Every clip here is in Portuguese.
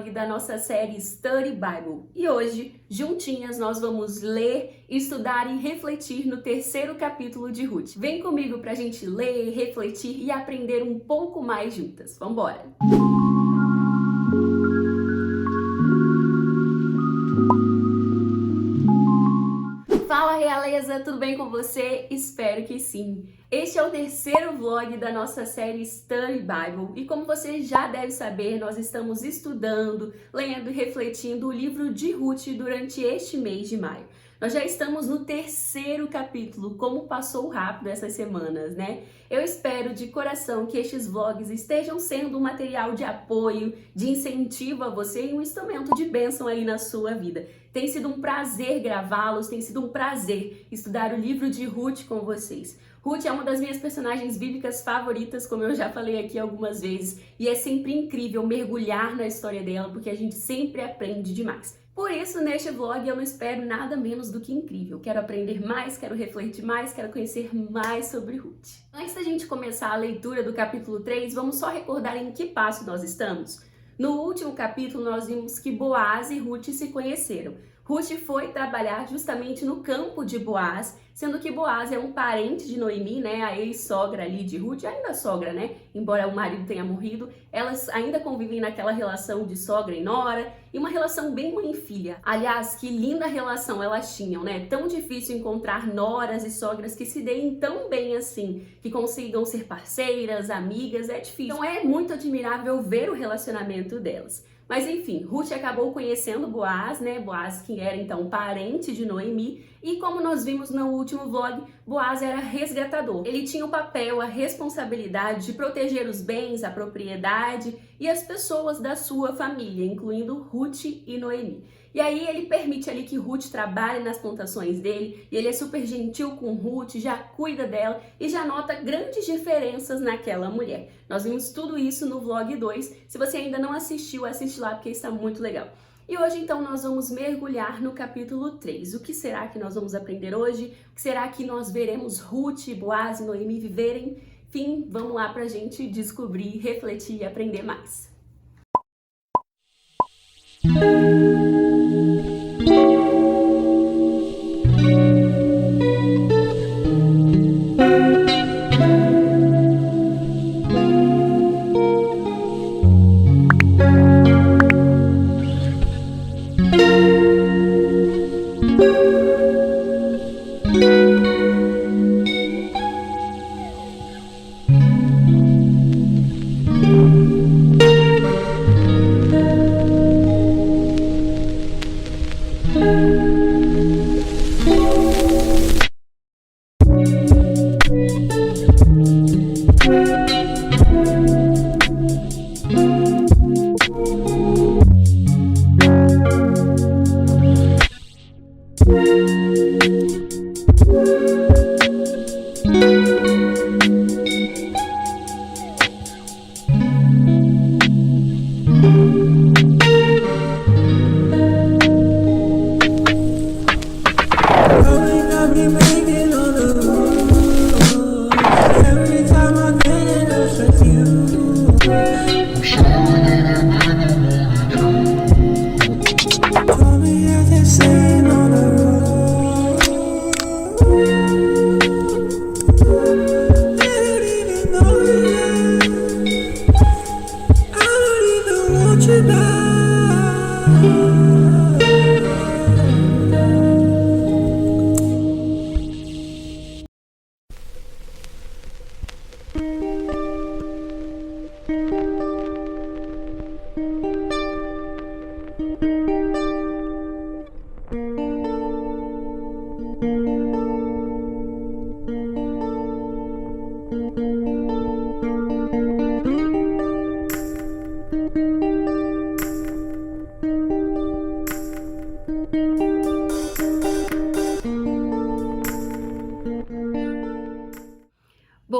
vlog da nossa série Study Bible. E hoje, juntinhas, nós vamos ler, estudar e refletir no terceiro capítulo de Ruth. Vem comigo pra gente ler, refletir e aprender um pouco mais juntas. Vambora! Fala, realeza! Tudo bem com você? Espero que sim! Este é o terceiro vlog da nossa série Study Bible e como você já deve saber, nós estamos estudando, lendo e refletindo o livro de Ruth durante este mês de maio. Nós já estamos no terceiro capítulo, como passou rápido essas semanas, né? Eu espero de coração que estes vlogs estejam sendo um material de apoio, de incentivo a você e um instrumento de bênção aí na sua vida. Tem sido um prazer gravá-los, tem sido um prazer estudar o livro de Ruth com vocês. Ruth é uma das minhas personagens bíblicas favoritas, como eu já falei aqui algumas vezes, e é sempre incrível mergulhar na história dela, porque a gente sempre aprende demais. Por isso, neste vlog, eu não espero nada menos do que incrível. Quero aprender mais, quero refletir mais, quero conhecer mais sobre Ruth. Antes da gente começar a leitura do capítulo 3, vamos só recordar em que passo nós estamos? No último capítulo, nós vimos que Boaz e Ruth se conheceram. Ruth foi trabalhar justamente no campo de Boaz, sendo que Boaz é um parente de Noemi, né, a ex-sogra ali de Ruth, ainda sogra, né, embora o marido tenha morrido, elas ainda convivem naquela relação de sogra e nora, e uma relação bem mãe e filha. Aliás, que linda relação elas tinham, né, tão difícil encontrar noras e sogras que se deem tão bem assim, que consigam ser parceiras, amigas, é difícil. Então é muito admirável ver o relacionamento delas. Mas enfim, Ruth acabou conhecendo Boaz, né? Boaz que era então parente de Noemi, e como nós vimos no último vlog, Boaz era resgatador. Ele tinha o papel, a responsabilidade de proteger os bens, a propriedade e as pessoas da sua família, incluindo Ruth e Noemi. E aí ele permite ali que Ruth trabalhe nas plantações dele, e ele é super gentil com Ruth, já cuida dela e já nota grandes diferenças naquela mulher. Nós vimos tudo isso no vlog 2. Se você ainda não assistiu, assiste lá porque está muito legal. E hoje então nós vamos mergulhar no capítulo 3. O que será que nós vamos aprender hoje? O que será que nós veremos Ruth, Boaz e Noemi viverem? Enfim, vamos lá pra gente descobrir, refletir e aprender mais.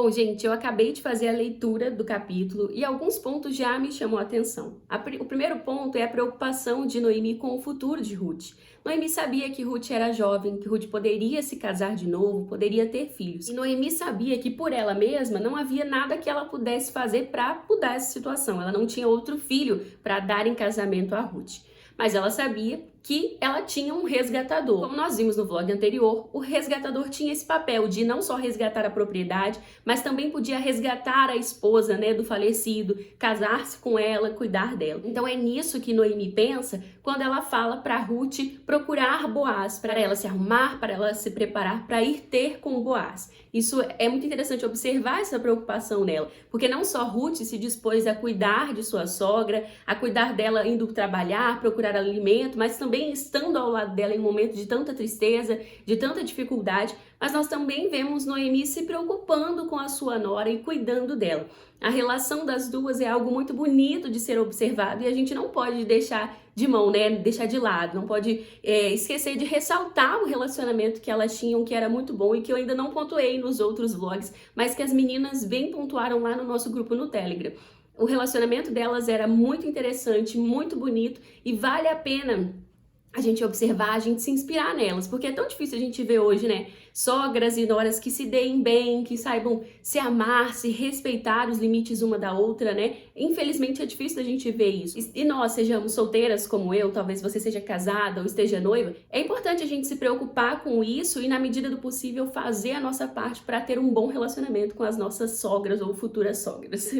Bom, gente, eu acabei de fazer a leitura do capítulo e alguns pontos já me chamou a atenção. O primeiro ponto é a preocupação de Noemi com o futuro de Ruth. Noemi sabia que Ruth era jovem, que Ruth poderia se casar de novo, poderia ter filhos. E Noemi sabia que por ela mesma não havia nada que ela pudesse fazer para mudar essa situação. Ela não tinha outro filho para dar em casamento a Ruth. Mas ela sabia que ela tinha um resgatador. Como nós vimos no vlog anterior, o resgatador tinha esse papel de não só resgatar a propriedade, mas também podia resgatar a esposa, né, do falecido, casar-se com ela, cuidar dela. Então é nisso que Noemi pensa quando ela fala para Ruth procurar Boaz, para ela se arrumar, para ela se preparar para ir ter com Boaz. Isso é muito interessante observar essa preocupação nela, porque não só Ruth se dispôs a cuidar de sua sogra, a cuidar dela indo trabalhar, procurar alimento, mas também estando ao lado dela em um momento de tanta tristeza, de tanta dificuldade, mas nós também vemos Noemi se preocupando com a sua nora e cuidando dela. A relação das duas é algo muito bonito de ser observado e a gente não pode deixar de mão, né? Deixar de lado, não pode esquecer de ressaltar o relacionamento que elas tinham, que era muito bom e que eu ainda não pontuei nos outros vlogs, mas que as meninas bem pontuaram lá no nosso grupo no Telegram. O relacionamento delas era muito interessante, muito bonito e vale a pena a gente observar, a gente se inspirar nelas, porque é tão difícil a gente ver hoje, né? Sogras e noras que se deem bem, que saibam se amar, se respeitar os limites uma da outra, né? Infelizmente é difícil a gente ver isso. E nós sejamos solteiras como eu, talvez você seja casada ou esteja noiva, é importante a gente se preocupar com isso e, na medida do possível, fazer a nossa parte para ter um bom relacionamento com as nossas sogras ou futuras sogras.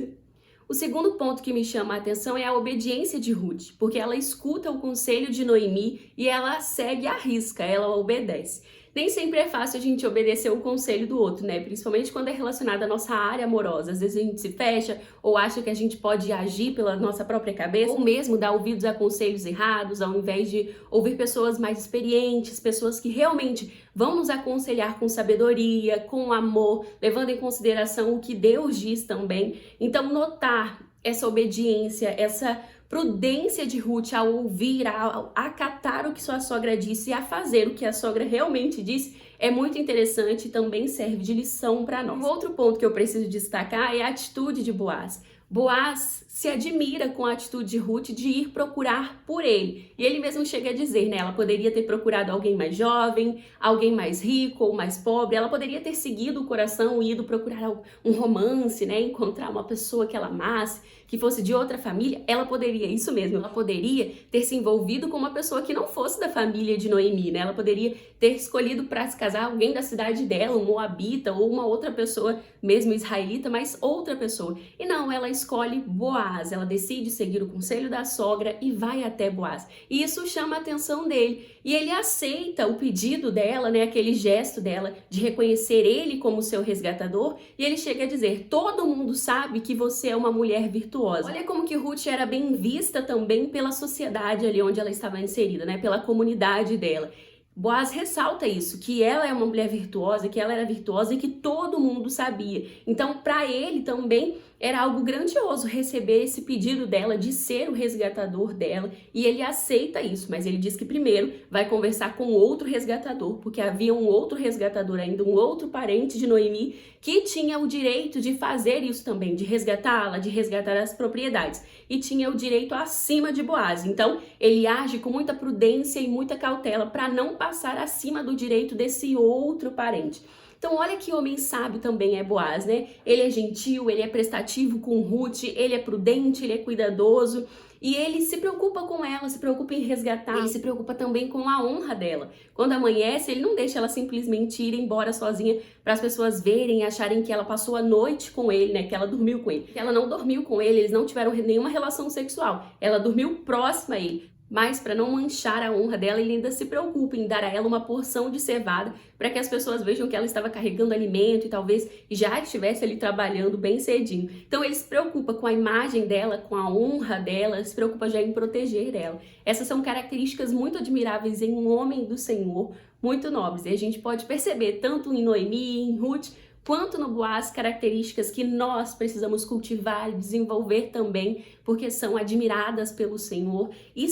O segundo ponto que me chama a atenção é a obediência de Ruth, porque ela escuta o conselho de Noemi e ela segue à risca, ela obedece. Nem sempre é fácil a gente obedecer o conselho do outro, né? Principalmente quando é relacionado à nossa área amorosa. Às vezes a gente se fecha ou acha que a gente pode agir pela nossa própria cabeça, ou mesmo dar ouvidos a conselhos errados, ao invés de ouvir pessoas mais experientes, pessoas que realmente vão nos aconselhar com sabedoria, com amor, levando em consideração o que Deus diz também. Então, notar essa obediência, essa prudência de Ruth ao ouvir, a acatar o que sua sogra disse e a fazer o que a sogra realmente disse, é muito interessante e também serve de lição para nós. Um outro ponto que eu preciso destacar é a atitude de Boaz. Boaz se admira com a atitude de Ruth de ir procurar por ele. E ele mesmo chega a dizer, né? Ela poderia ter procurado alguém mais jovem, alguém mais rico ou mais pobre. Ela poderia ter seguido o coração e ido procurar um romance, né? Encontrar uma pessoa que ela amasse, que fosse de outra família. Ela poderia, isso mesmo, ela poderia ter se envolvido com uma pessoa que não fosse da família de Noemi, né? Ela poderia ter escolhido para se casar alguém da cidade dela, um moabita ou uma outra pessoa, mesmo israelita, mas outra pessoa. E não, ela escolhe Boaz, ela decide seguir o conselho da sogra e vai até Boaz. E isso chama a atenção dele. E ele aceita o pedido dela, né, aquele gesto dela de reconhecer ele como seu resgatador, e ele chega a dizer: todo mundo sabe que você é uma mulher virtuosa. Olha como que Ruth era bem vista também pela sociedade ali onde ela estava inserida, né, pela comunidade dela. Boaz ressalta isso, que ela é uma mulher virtuosa, que ela era virtuosa e que todo mundo sabia. Então, para ele também era algo grandioso receber esse pedido dela de ser o resgatador dela, e ele aceita isso, mas ele diz que primeiro vai conversar com outro resgatador, porque havia um outro resgatador ainda, um outro parente de Noemi, que tinha o direito de fazer isso também, de resgatá-la, de resgatar as propriedades, e tinha o direito acima de Boaz. Então, ele age com muita prudência e muita cautela para não passar acima do direito desse outro parente. Então, olha que homem sábio também é Boaz, né? Ele é gentil, ele é prestativo com Ruth, ele é prudente, ele é cuidadoso e ele se preocupa com ela, se preocupa em resgatar, ele se preocupa também com a honra dela. Quando amanhece, ele não deixa ela simplesmente ir embora sozinha para as pessoas verem e acharem que ela passou a noite com ele, né? Que ela dormiu com ele. Que ela não dormiu com ele, eles não tiveram nenhuma relação sexual. Ela dormiu próxima a ele. Mas, para não manchar a honra dela, ele ainda se preocupa em dar a ela uma porção de cevada para que as pessoas vejam que ela estava carregando alimento e talvez já estivesse ali trabalhando bem cedinho. Então, ele se preocupa com a imagem dela, com a honra dela, se preocupa já em proteger ela. Essas são características muito admiráveis em um homem do Senhor, muito nobres. E a gente pode perceber tanto em Noemi, em Ruth, quanto no Boaz características que nós precisamos cultivar e desenvolver também, porque são admiradas pelo Senhor e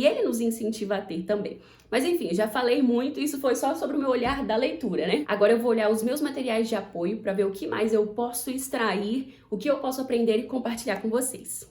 Ele nos incentiva a ter também. Mas enfim, já falei muito, isso foi só sobre o meu olhar da leitura, né? Agora eu vou olhar os meus materiais de apoio para ver o que mais eu posso extrair, o que eu posso aprender e compartilhar com vocês.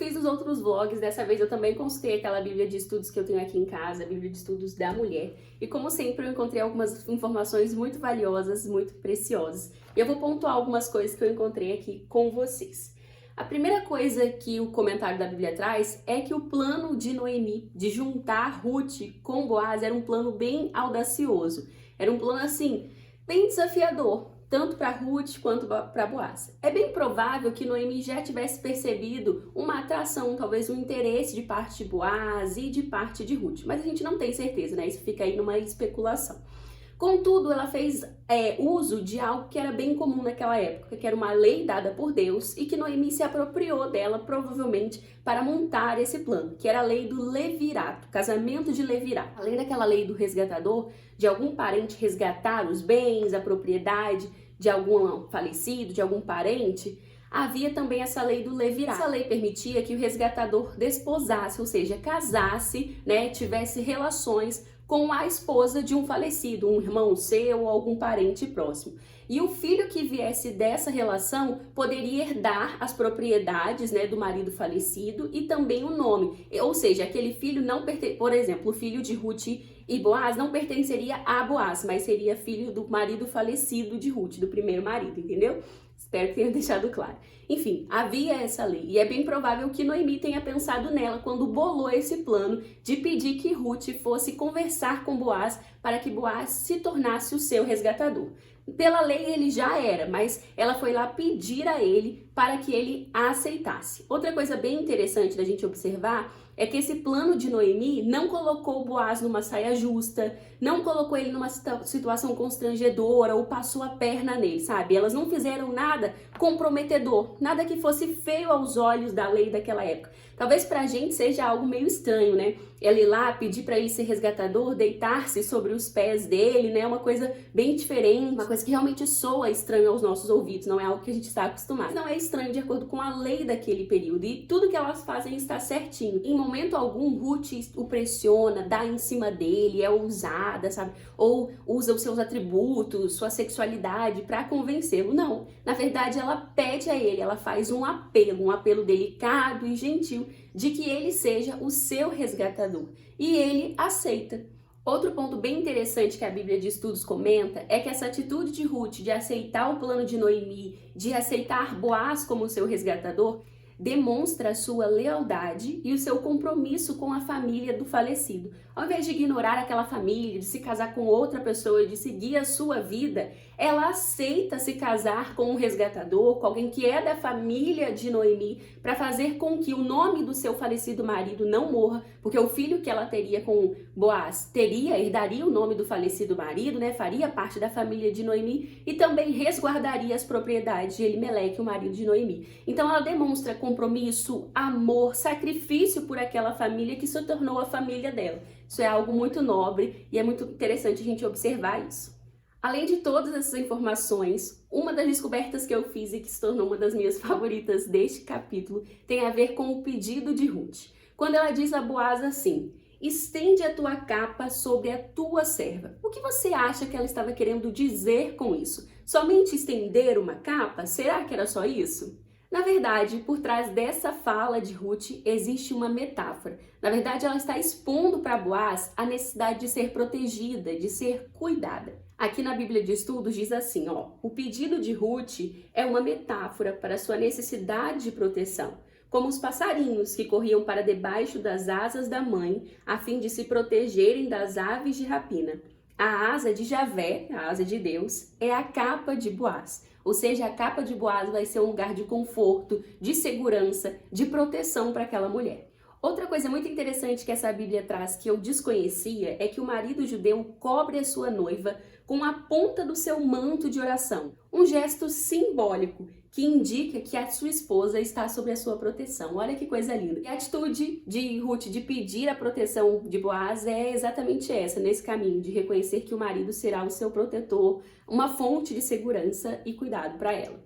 fiz nos outros vlogs, dessa vez eu também consultei aquela bíblia de estudos que eu tenho aqui em casa, a bíblia de estudos da mulher. E como sempre eu encontrei algumas informações muito valiosas, muito preciosas. E eu vou pontuar algumas coisas que eu encontrei aqui com vocês. A primeira coisa que o comentário da Bíblia traz é que o plano de Noemi de juntar Ruth com Boaz era um plano bem audacioso. Era um plano assim, bem desafiador, tanto para Ruth quanto para Boaz. É bem provável que Noemi já tivesse percebido uma atração, talvez um interesse de parte de Boaz e de parte de Ruth, mas a gente não tem certeza, né? Isso fica aí numa especulação. Contudo, ela fez uso de algo que era bem comum naquela época, que era uma lei dada por Deus e que Noemi se apropriou dela, provavelmente, para montar esse plano, que era a lei do levirato, casamento de levirato. Além daquela lei do resgatador, de algum parente resgatar os bens, a propriedade de algum falecido, de algum parente, havia também essa lei do levirato. Essa lei permitia que o resgatador desposasse, ou seja, casasse, né, tivesse relações com a esposa de um falecido, um irmão seu ou algum parente próximo. E o filho que viesse dessa relação poderia herdar as propriedades, né, do marido falecido e também o nome. Ou seja, aquele filho não pertence, por exemplo, o filho de Ruth e Boaz não pertenceria a Boaz, mas seria filho do marido falecido de Ruth, do primeiro marido, entendeu? Espero que tenha deixado claro. Enfim, havia essa lei e é bem provável que Noemi tenha pensado nela quando bolou esse plano de pedir que Ruth fosse conversar com Boaz para que Boaz se tornasse o seu resgatador. Pela lei ele já era, mas ela foi lá pedir a ele para que ele a aceitasse. Outra coisa bem interessante da gente observar é que esse plano de Noemi não colocou Boaz numa saia justa, não colocou ele numa situação constrangedora ou passou a perna nele, sabe? Elas não fizeram nada comprometedor, nada que fosse feio aos olhos da lei daquela época. Talvez pra gente seja algo meio estranho, né? Ela ir lá pedir para ele ser resgatador, deitar-se sobre os pés dele, né? Uma coisa bem diferente, uma coisa que realmente soa estranho aos nossos ouvidos, não é algo que a gente está acostumado. Não é estranho de acordo com a lei daquele período e tudo que elas fazem está certinho. Em momento algum, Ruth o pressiona, dá em cima dele, é ousada, sabe? Ou usa os seus atributos, sua sexualidade para convencê-lo. Não, na verdade ela pede a ele, ela faz um apelo delicado e gentil de que ele seja o seu resgatador. E ele aceita. Outro ponto bem interessante que a Bíblia de Estudos comenta é que essa atitude de Ruth de aceitar o plano de Noemi, de aceitar Boaz como seu resgatador, demonstra a sua lealdade e o seu compromisso com a família do falecido. Ao invés de ignorar aquela família, de se casar com outra pessoa, de seguir a sua vida, ela aceita se casar com um resgatador, com alguém que é da família de Noemi, para fazer com que o nome do seu falecido marido não morra, porque o filho que ela teria com Boaz herdaria o nome do falecido marido, né? Faria parte da família de Noemi e também resguardaria as propriedades de Elimeleque, o marido de Noemi. Então ela demonstra compromisso, amor, sacrifício por aquela família que se tornou a família dela. Isso é algo muito nobre e é muito interessante a gente observar isso. Além de todas essas informações, uma das descobertas que eu fiz e que se tornou uma das minhas favoritas deste capítulo tem a ver com o pedido de Ruth. Quando ela diz a Boaz assim: estende a tua capa sobre a tua serva. O que você acha que ela estava querendo dizer com isso? Somente estender uma capa? Será que era só isso? Na verdade, por trás dessa fala de Ruth existe uma metáfora. Na verdade, ela está expondo para Boaz a necessidade de ser protegida, de ser cuidada. Aqui na Bíblia de Estudos diz assim, o pedido de Ruth é uma metáfora para a sua necessidade de proteção, como os passarinhos que corriam para debaixo das asas da mãe, a fim de se protegerem das aves de rapina. A asa de Javé, a asa de Deus, é a capa de Boaz. Ou seja, a capa de Boaz vai ser um lugar de conforto, de segurança, de proteção para aquela mulher. Outra coisa muito interessante que essa Bíblia traz que eu desconhecia é que o marido judeu cobre a sua noiva com a ponta do seu manto de oração. Um gesto simbólico que indica que a sua esposa está sob a sua proteção. Olha que coisa linda. E a atitude de Ruth de pedir a proteção de Boaz é exatamente essa, nesse caminho de reconhecer que o marido será o seu protetor, uma fonte de segurança e cuidado para ela.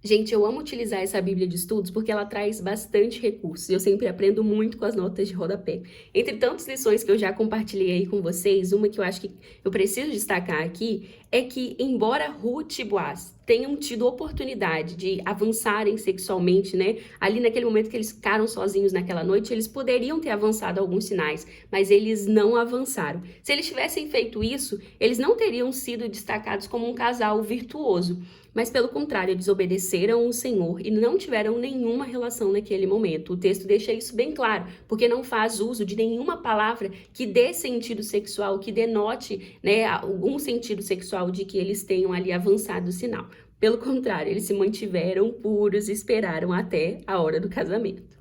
Gente, eu amo utilizar essa Bíblia de Estudos porque ela traz bastante recursos. Eu sempre aprendo muito com as notas de rodapé. Entre tantas lições que eu já compartilhei aí com vocês, uma que eu acho que eu preciso destacar aqui é que, embora Ruth e Boaz tenham tido oportunidade de avançarem sexualmente, né? Ali naquele momento que eles ficaram sozinhos naquela noite, eles poderiam ter avançado alguns sinais, mas eles não avançaram. Se eles tivessem feito isso, eles não teriam sido destacados como um casal virtuoso. Mas pelo contrário, eles obedeceram o Senhor e não tiveram nenhuma relação naquele momento. O texto deixa isso bem claro, porque não faz uso de nenhuma palavra que dê sentido sexual, que denote, né, algum sentido sexual de que eles tenham ali avançado o sinal. Pelo contrário, eles se mantiveram puros e esperaram até a hora do casamento.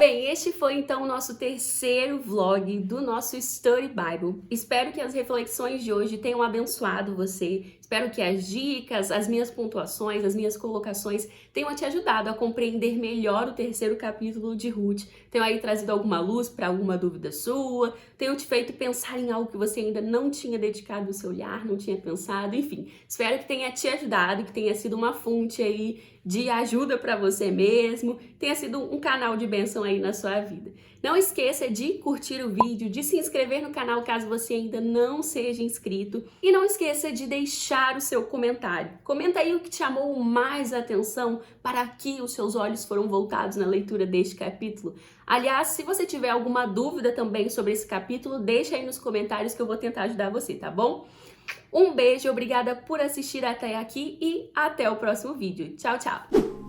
Bem, este foi então o nosso terceiro vlog do nosso Study Bible. Espero que as reflexões de hoje tenham abençoado você. Espero que as dicas, as minhas pontuações, as minhas colocações tenham te ajudado a compreender melhor o terceiro capítulo de Ruth. Tenham aí trazido alguma luz para alguma dúvida sua, tenham te feito pensar em algo que você ainda não tinha dedicado o seu olhar, não tinha pensado, enfim. Espero que tenha te ajudado, que tenha sido uma fonte aí de ajuda para você mesmo, tenha sido um canal de bênção aí na sua vida. Não esqueça de curtir o vídeo, de se inscrever no canal caso você ainda não seja inscrito e não esqueça de deixar o seu comentário. Comenta aí o que te chamou mais atenção, para que os seus olhos foram voltados na leitura deste capítulo. Aliás, se você tiver alguma dúvida também sobre esse capítulo, deixa aí nos comentários que eu vou tentar ajudar você, tá bom? Um beijo, obrigada por assistir até aqui e até o próximo vídeo. Tchau, tchau!